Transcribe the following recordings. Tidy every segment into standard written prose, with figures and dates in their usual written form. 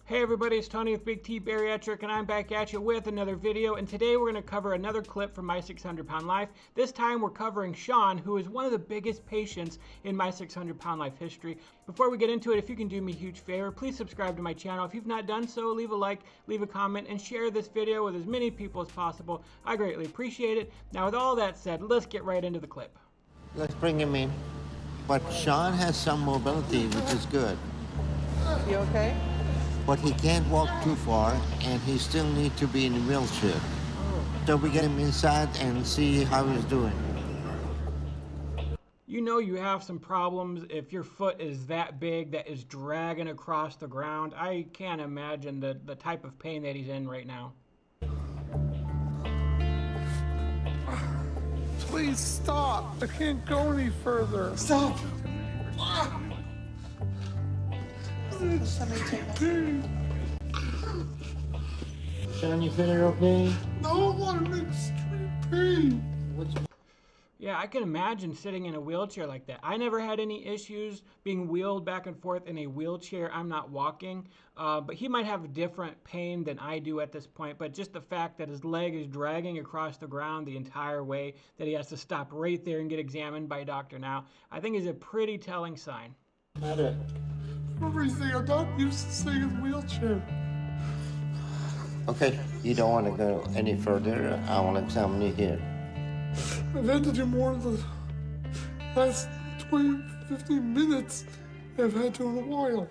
Hey everybody, it's Tony with Big T Bariatric, and I'm back at you with another video. And today we're going to cover another clip from My 600 Pound Life. This time we're covering Sean, who is one of the biggest patients in My 600 Pound Life history. Before we get into it, if you can do me a huge favor, please subscribe to my channel. If you've not done so, leave a like, leave a comment, and share this video with as many people as possible. I greatly appreciate it. Now with all that said, let's get right into the clip. Let's bring him in. But Sean has some mobility, which is good. You okay? But he can't walk too far, and he still needs to be in a wheelchair. So we get him inside and see how he's doing. You know you have some problems if your foot is that big that is dragging across the ground. I can't imagine the type of pain that he's in right now. Please stop. I can't go any further. Stop. Somebody take us. Sean, you feeling okay? No, I'm in extreme pain. Yeah, I can imagine sitting in a wheelchair like that. I never had any issues being wheeled back and forth in a wheelchair. I'm not walking, but he might have a different pain than I do at this point. But just the fact that his leg is dragging across the ground the entire way, that he has to stop right there and get examined by a doctor now, I think is a pretty telling sign. Everything. I'm not used to sitting in a wheelchair. Okay, you don't want to go any further. I want to examine you here. I've had to do more in the last 20, 15 minutes than I've had to in a while.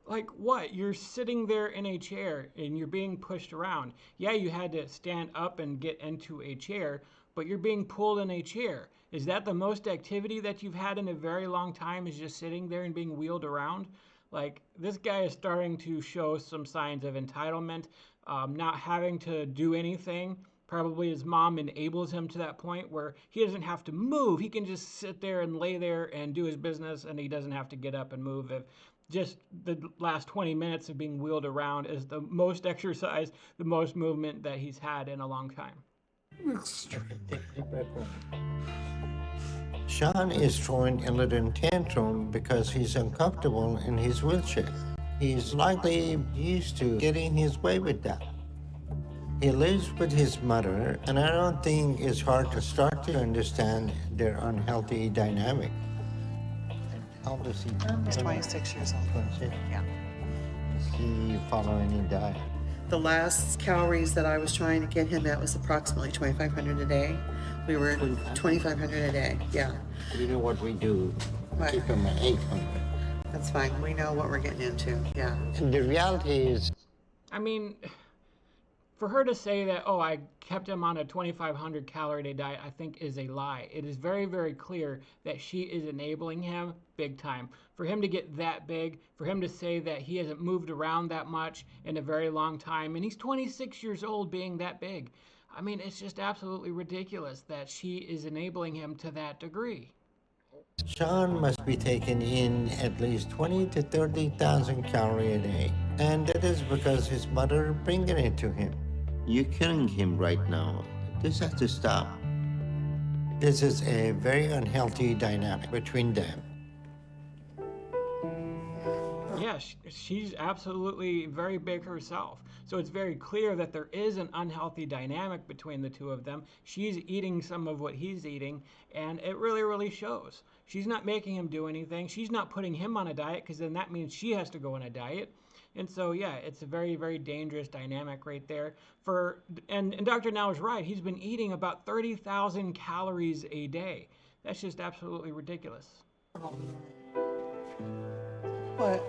Like what? You're sitting there in a chair and you're being pushed around. Yeah, you had to stand up and get into a chair, but you're being pulled in a chair. Is that the most activity that you've had in a very long time, is just sitting there and being wheeled around? Like, this guy is starting to show some signs of entitlement, not having to do anything. Probably his mom enables him to that point where he doesn't have to move. He can just sit there and lay there and do his business, and he doesn't have to get up and move. If just the last 20 minutes of being wheeled around is the most exercise, the most movement that he's had in a long time. Sean is throwing a little tantrum because he's uncomfortable in his wheelchair. He's likely used to getting his way with that. He lives with his mother, and I don't think it's hard to start to understand their unhealthy dynamic. How old is he? He's 26 years old. 26? Yeah. Does he follow any diet? The last calories that I was trying to get him at was approximately 2,500 a day. We were 2,500 a day, yeah. You know what we do? What? Keep him at 800. That's fine. We know what we're getting into, yeah. And the reality is, I mean, for her to say that, oh, I kept him on a 2,500 calorie a day diet, I think is a lie. It is very, very clear that she is enabling him big time. For him to get that big, for him to say that he hasn't moved around that much in a very long time, and he's 26 years old being that big. I mean, it's just absolutely ridiculous that she is enabling him to that degree. Sean must be taking in at least 20 to 30,000 calories a day. And that is because his mother bringing it to him. You're killing him right now. This has to stop. This is a very unhealthy dynamic between them. Yeah, she's absolutely very big herself. So it's very clear that there is an unhealthy dynamic between the two of them. She's eating some of what he's eating, and it really, really shows. She's not making him do anything. She's not putting him on a diet, because then that means she has to go on a diet. And so, yeah, it's a very, very dangerous dynamic right there. And Dr. Now is right. He's been eating about 30,000 calories a day. That's just absolutely ridiculous. What?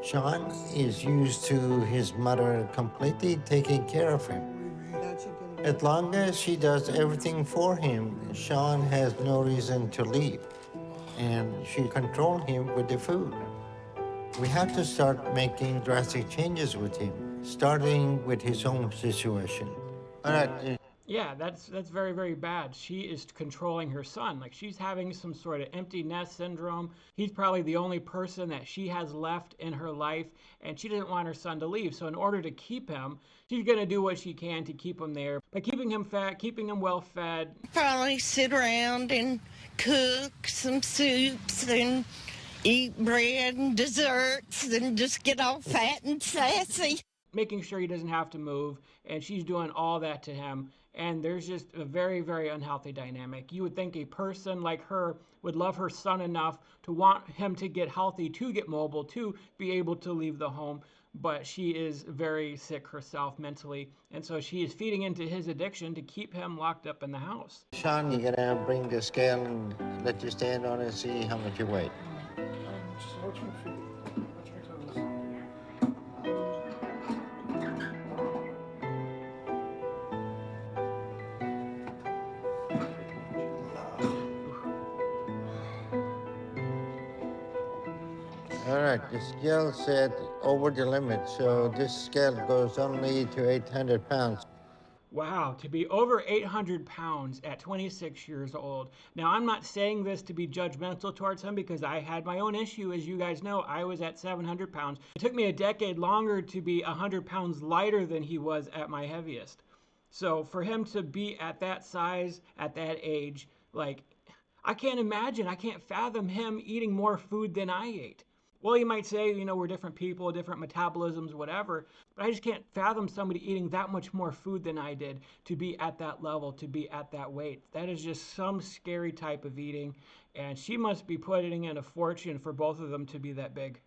Sean is used to his mother completely taking care of him. As long as she does everything for him, Sean has no reason to leave. And she controls him with the food. We have to start making drastic changes with him, starting with his own situation. All right. Yeah, that's very, very bad. She is controlling her son. Like, she's having some sort of empty nest syndrome. He's probably the only person that she has left in her life, and she doesn't want her son to leave. So in order to keep him, she's going to do what she can to keep him there by keeping him fat, keeping him well fed. Probably sit around and cook some soups and eat bread and desserts and just get all fat and sassy. Making sure he doesn't have to move, and she's doing all that to him. And there's just a very, very unhealthy dynamic. You would think a person like her would love her son enough to want him to get healthy, to get mobile, to be able to leave the home. But she is very sick herself mentally, and so she is feeding into his addiction to keep him locked up in the house. Sean, you gotta bring the scale and let you stand on it and see how much you weigh. Just watch my feet. Watch my toes. All right, the scale said over the limit, so this scale goes only to 800 pounds. Wow, to be over 800 pounds at 26 years old. Now, I'm not saying this to be judgmental towards him because I had my own issue. As you guys know, I was at 700 pounds. It took me a decade longer to be 100 pounds lighter than he was at my heaviest. So for him to be at that size, at that age, like, I can't imagine, I can't fathom him eating more food than I ate. Well, you might say, you know, we're different people, different metabolisms, whatever, but I just can't fathom somebody eating that much more food than I did to be at that level, to be at that weight. That is just some scary type of eating, and she must be putting in a fortune for both of them to be that big.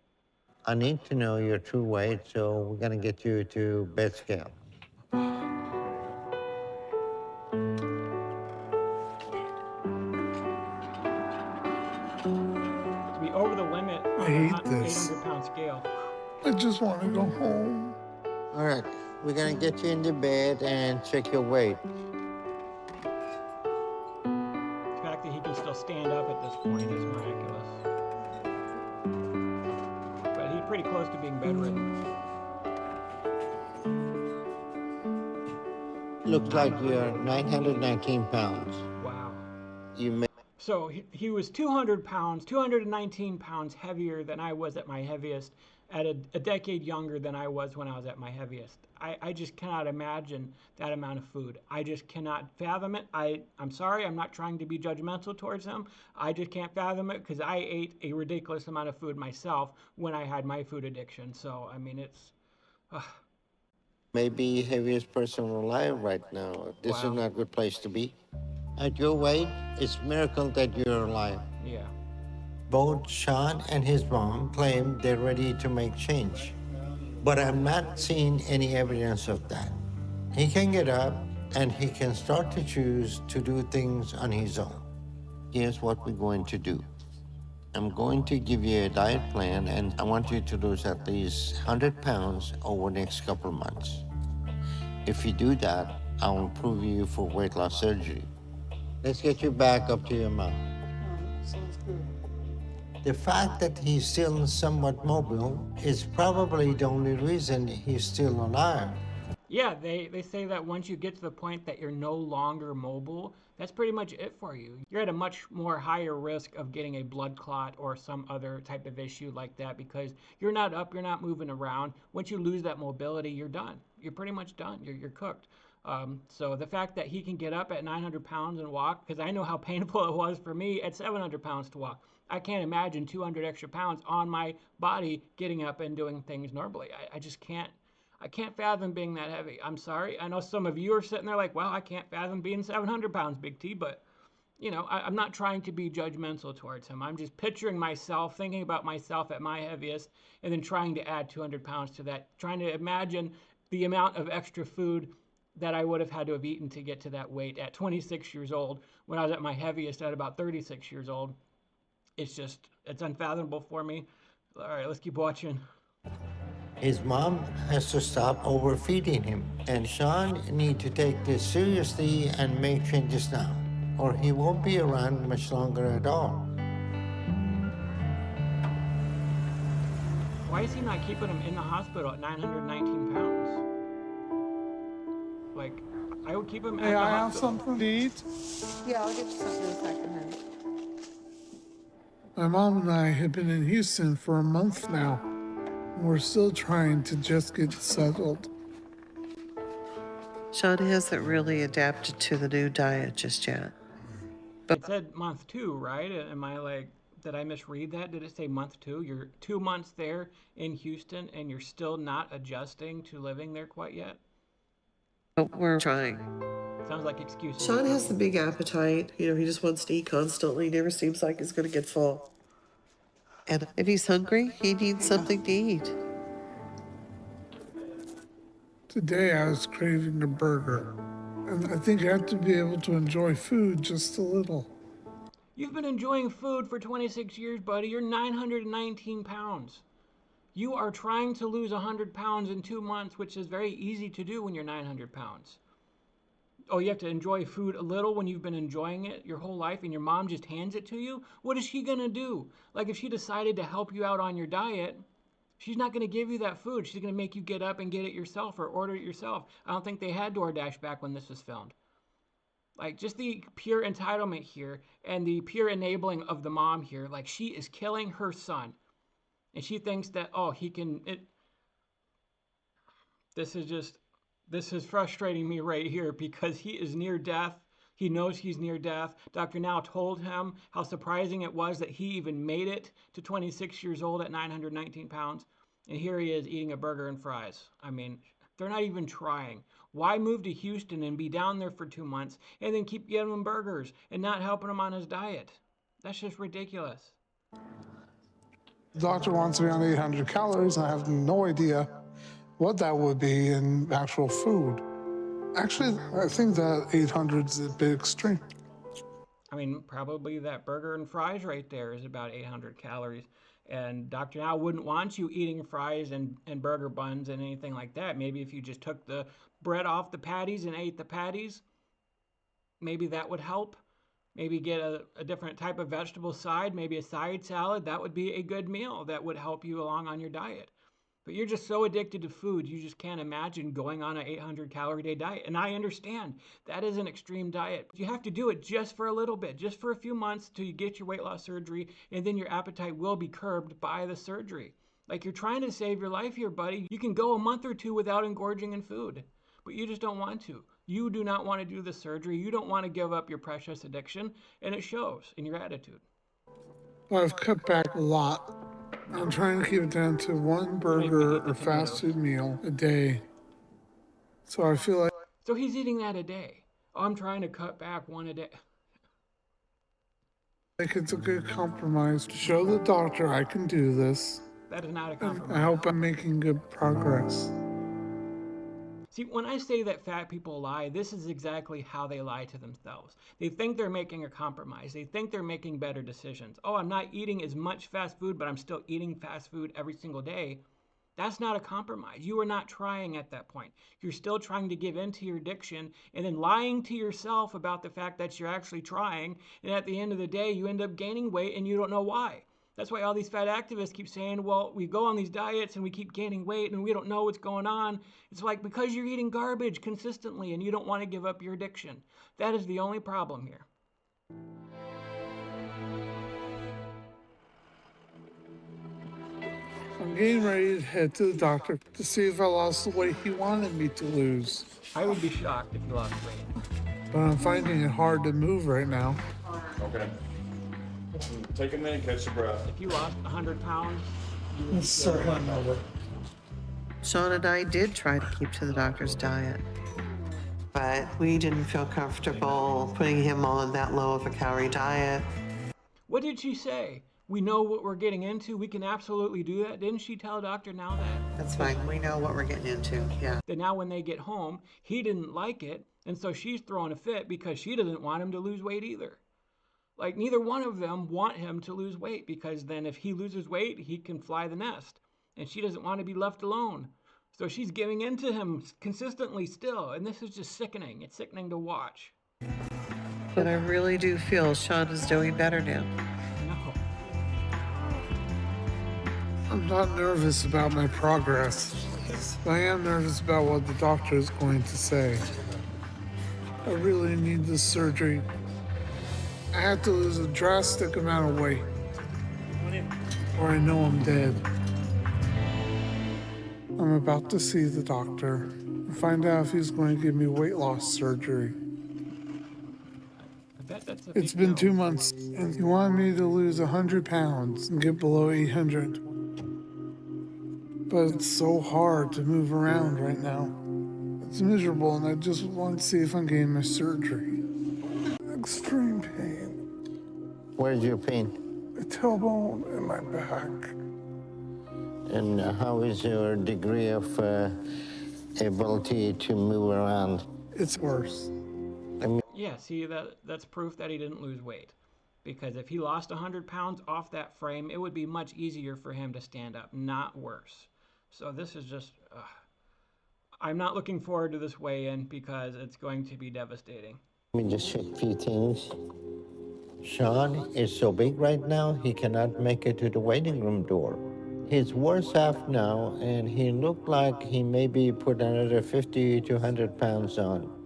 I need to know your true weight, so we're gonna get you to bed scale. To be over the limit I on hate the this. 800-pound scale. I just want to go home. All right, we're gonna get you into bed and check your weight. The fact that he can still stand up at this point is miraculous. But he's pretty close to being bedridden. Looks like you're 919 pounds. Wow. You may So he was 200 pounds, 219 pounds heavier than I was at my heaviest, at a decade younger than I was when I was at my heaviest. I just cannot imagine that amount of food. I just cannot fathom it. I'm sorry, I'm not trying to be judgmental towards him. I just can't fathom it because I ate a ridiculous amount of food myself when I had my food addiction. So, I mean, it's... be heaviest person alive right now. This is Wow. not a good place to be. At your weight, it's a miracle that you're alive. Yeah. Both Sean and his mom claim they're ready to make change, but I'm not seeing any evidence of that. He can get up and he can start to choose to do things on his own. Here's what we're going to do. I'm going to give you a diet plan, and I want you to lose at least 100 pounds over the next couple of months. If you do that, I'll approve you for weight loss surgery. Let's get you back up to your mom. Sounds good. The fact that he's still somewhat mobile is probably the only reason he's still alive. Yeah, they say that once you get to the point that you're no longer mobile, that's pretty much it for you. You're at a much more higher risk of getting a blood clot or some other type of issue like that because you're not up, you're not moving around. Once you lose that mobility, you're done. You're pretty much done. You're cooked. So the fact that he can get up at 900 pounds and walk, because I know how painful it was for me at 700 pounds to walk. I can't imagine 200 extra pounds on my body getting up and doing things normally. I just can't. I can't fathom being that heavy. I'm sorry. I know some of you are sitting there like, well, I can't fathom being 700 pounds, Big T, but, you know, I'm not trying to be judgmental towards him. I'm just picturing myself, thinking about myself at my heaviest, and then trying to add 200 pounds to that, trying to imagine the amount of extra food that I would have had to have eaten to get to that weight at 26 years old when I was at my heaviest at about 36 years old. It's unfathomable for me. All right, let's keep watching. His mom has to stop overfeeding him, and Sean needs to take this seriously and make changes now, or he won't be around much longer at all. Why is he not keeping him in the hospital at 919 pounds? Like, I would keep him at Hey, the I have hospital. something to eat. Yeah, I'll get you something in a second, honey. My mom and I have been in Houston for a month now. We're still trying to just get settled. Sean hasn't really adapted to the new diet just yet. It said month 2, right? Am I like, did I misread that? Did it say month 2? You're 2 months there in Houston and you're still not adjusting to living there quite yet? But we're trying. Sounds like excuses. Sean has the big appetite. You know, he just wants to eat constantly. Never seems like he's going to get full. And if he's hungry, he needs something to eat. Today I was craving a burger. And I think you have to be able to enjoy food just a little. You've been enjoying food for 26 years, buddy. You're 919 pounds. You are trying to lose 100 pounds in 2 months, which is very easy to do when you're 900 pounds. Oh, you have to enjoy food a little when you've been enjoying it your whole life and your mom just hands it to you? What is she going to do? Like, if she decided to help you out on your diet, she's not going to give you that food. She's going to make you get up and get it yourself or order it yourself. I don't think they had DoorDash back when this was filmed. Like, just the pure entitlement here and the pure enabling of the mom here. Like, she is killing her son. And she thinks that, oh, he can... This is frustrating me right here because he is near death. He knows he's near death. Dr. Now told him how surprising it was that he even made it to 26 years old at 919 pounds. And here he is eating a burger and fries. I mean, they're not even trying. Why move to Houston and be down there for 2 months and then keep giving him burgers and not helping him on his diet? That's just ridiculous. The doctor wants me on 800 calories, and I have no idea what that would be in actual food. Actually, I think that 800 is a bit extreme. I mean, probably that burger and fries right there is about 800 calories. And Dr. Now wouldn't want you eating fries and burger buns and anything like that. Maybe if you just took the bread off the patties and ate the patties, maybe that would help. Maybe get a different type of vegetable side, maybe a side salad. That would be a good meal that would help you along on your diet. But you're just so addicted to food, you just can't imagine going on an 800 calorie day diet. And I understand that is an extreme diet. You have to do it just for a little bit, just for a few months till you get your weight loss surgery, and then your appetite will be curbed by the surgery. Like, you're trying to save your life here, buddy. You can go a month or two without engorging in food, but you just don't want to. You do not want to do the surgery. You don't want to give up your precious addiction, and it shows in your attitude. Well, I've cut back a lot. I'm trying to keep it down to one burger or fast food meal a day. So I feel So he's eating that a day. Oh, I'm trying to cut back one a day. like it's a good compromise to show the doctor I can do this. That is not a And compromise. I hope I'm making good progress. See, when I say that fat people lie, this is exactly how they lie to themselves. They think they're making a compromise. They think they're making better decisions. Oh, I'm not eating as much fast food, but I'm still eating fast food every single day. That's not a compromise. You are not trying at that point. You're still trying to give in to your addiction and then lying to yourself about the fact that you're actually trying. And at the end of the day, you end up gaining weight and you don't know why. That's why all these fat activists keep saying, well, we go on these diets and we keep gaining weight and we don't know what's going on. It's like because you're eating garbage consistently and you don't want to give up your addiction. That is the only problem here. I'm getting ready to head to the doctor to see if I lost the weight he wanted me to lose. I would be shocked if you lost weight. But I'm finding it hard to move right now. Okay. Take a minute, catch your breath. If you lost 100 pounds, you would It's so hungover. Sean and I did try to keep to the doctor's diet, but we didn't feel comfortable putting him on that low of a calorie diet. What did she say? We know what we're getting into. We can absolutely do that. Didn't she tell Dr. Now that? That's fine. We know what we're getting into. Yeah. That now when they get home, he didn't like it. And so she's throwing a fit because she doesn't want him to lose weight either. Like, neither one of them want him to lose weight because then if he loses weight, he can fly the nest. And she doesn't want to be left alone. So she's giving in to him consistently still. And this is just sickening. It's sickening to watch. But I really do feel Sean is doing better now. No. I'm not nervous about my progress, but I am nervous about what the doctor is going to say. I really need this surgery. I have to lose a drastic amount of weight, or I know I'm dead. I'm about to see the doctor and find out if he's going to give me weight loss surgery. I bet that's It's been 2 months, and he wanted me to lose 100 pounds and get below 800. But it's so hard to move around right now. It's miserable, and I just want to see if I'm getting my surgery. Extreme pain. Where's your pain? My tailbone and my back. And how is your degree of ability to move around? It's worse. Yeah, see, that's proof that he didn't lose weight. Because if he lost 100 pounds off that frame, it would be much easier for him to stand up, not worse. So this is just, I'm not looking forward to this weigh-in because it's going to be devastating. Let me just check a few things. Sean is so big right now, he cannot make it to the waiting room door. He's worse off now, and he looked like he maybe put another 50 to 100 pounds on.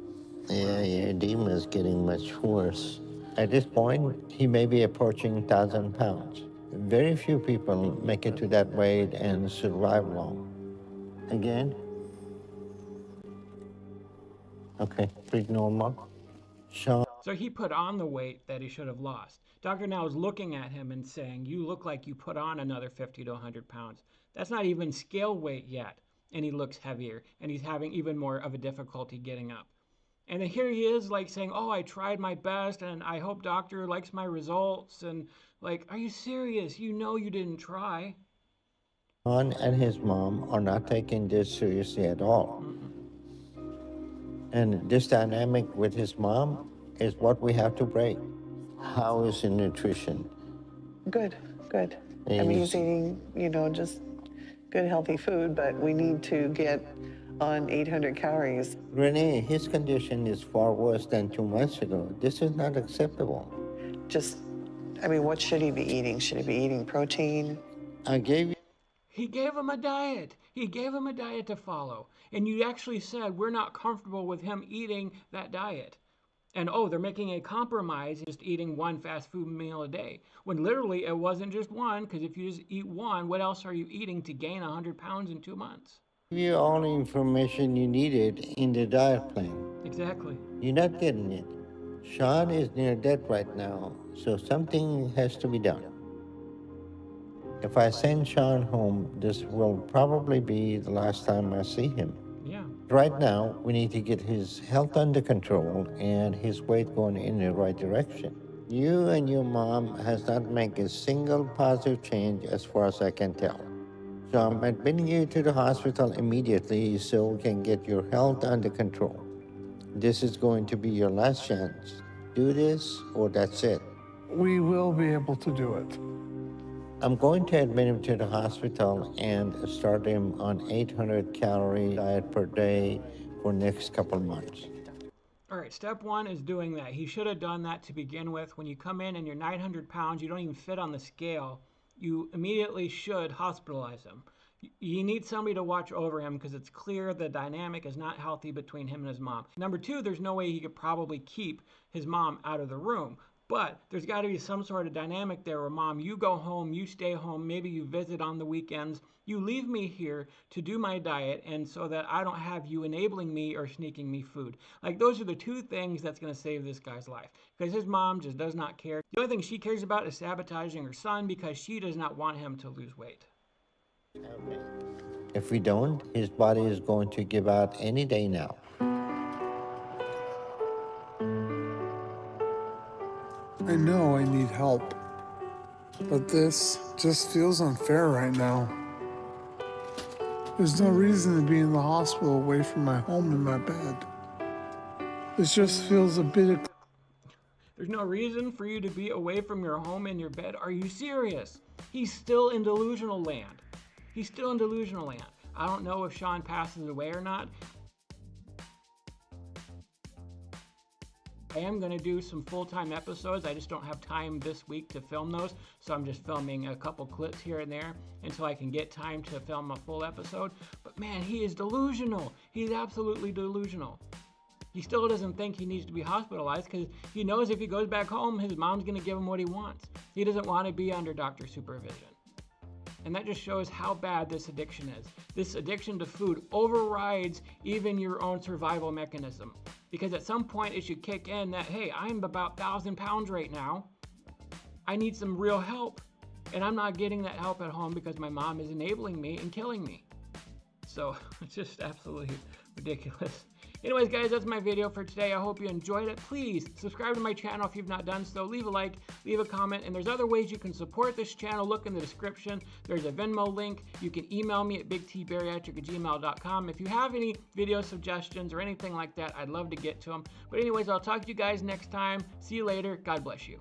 Yeah, your edema is getting much worse. At this point, he may be approaching 1,000 pounds. Very few people make it to that weight and survive long. Again? Okay, pretty normal. Sean. So he put on the weight that he should have lost. Doctor now is looking at him and saying, you look like you put on another 50 to 100 pounds. That's not even scale weight yet. And he looks heavier, and he's having even more of a difficulty getting up. And then here he is like saying, oh, I tried my best, and I hope doctor likes my results. And like, are you serious? You know you didn't try. Sean and his mom are not taking this seriously at all. And this dynamic with his mom is what we have to break. How is the nutrition? Good, good. I mean, he's eating, just good, healthy food, but we need to get on 800 calories. Renee, his condition is far worse than 2 months ago. This is not acceptable. What should he be eating? Should he be eating protein? He gave him a diet. He gave him a diet to follow. And you actually said we're not comfortable with him eating that diet. And they're making a compromise, just eating one fast food meal a day. When literally it wasn't just one, because if you just eat one, what else are you eating to gain 100 pounds in 2 months? Give you all the information you needed in the diet plan. Exactly. You're not getting it. Sean is near death right now, so something has to be done. If I send Sean home, this will probably be the last time I see him. Yeah. Right now, we need to get his health under control and his weight going in the right direction. You and your mom has not made a single positive change as far as I can tell. So I'm admitting you to the hospital immediately so we can get your health under control. This is going to be your last chance. Do this or that's it. We will be able to do it. I'm going to admit him to the hospital and start him on 800-calorie diet per day for next couple months. All right, step one is doing that. He should have done that to begin with. When you come in and you're 900 pounds, you don't even fit on the scale, you immediately should hospitalize him. You need somebody to watch over him because it's clear the dynamic is not healthy between him and his mom. Number two, there's no way he could probably keep his mom out of the room. But there's got to be some sort of dynamic there where, Mom, you go home, you stay home, maybe you visit on the weekends. You leave me here to do my diet and so that I don't have you enabling me or sneaking me food. Like, those are the two things that's going to save this guy's life. Because his mom just does not care. The only thing she cares about is sabotaging her son because she does not want him to lose weight. If we don't, his body is going to give out any day now. I know I need help, but this just feels unfair right now. There's no reason to be in the hospital away from my home and my bed. This just feels a bit... There's no reason for you to be away from your home and your bed? Are you serious? He's still in delusional land. He's still in delusional land. I don't know if Sean passes away or not. I am going to do some full-time episodes. I just don't have time this week to film those, so I'm just filming a couple clips here and there until I can get time to film a full episode. But man, he is delusional. He's absolutely delusional. He still doesn't think he needs to be hospitalized because he knows if he goes back home, his mom's going to give him what he wants. He doesn't want to be under doctor supervision. And that just shows how bad this addiction is. This addiction to food overrides even your own survival mechanism. Because at some point it should kick in that, hey, I'm about 1,000 pounds right now. I need some real help. And I'm not getting that help at home because my mom is enabling me and killing me. So it's just absolutely ridiculous. Anyways, guys, that's my video for today. I hope you enjoyed it. Please subscribe to my channel if you've not done so. Leave a like, leave a comment, and there's other ways you can support this channel. Look in the description. There's a Venmo link. You can email me at bigtbariatric@gmail.com. If you have any video suggestions or anything like that, I'd love to get to them. But anyways, I'll talk to you guys next time. See you later. God bless you.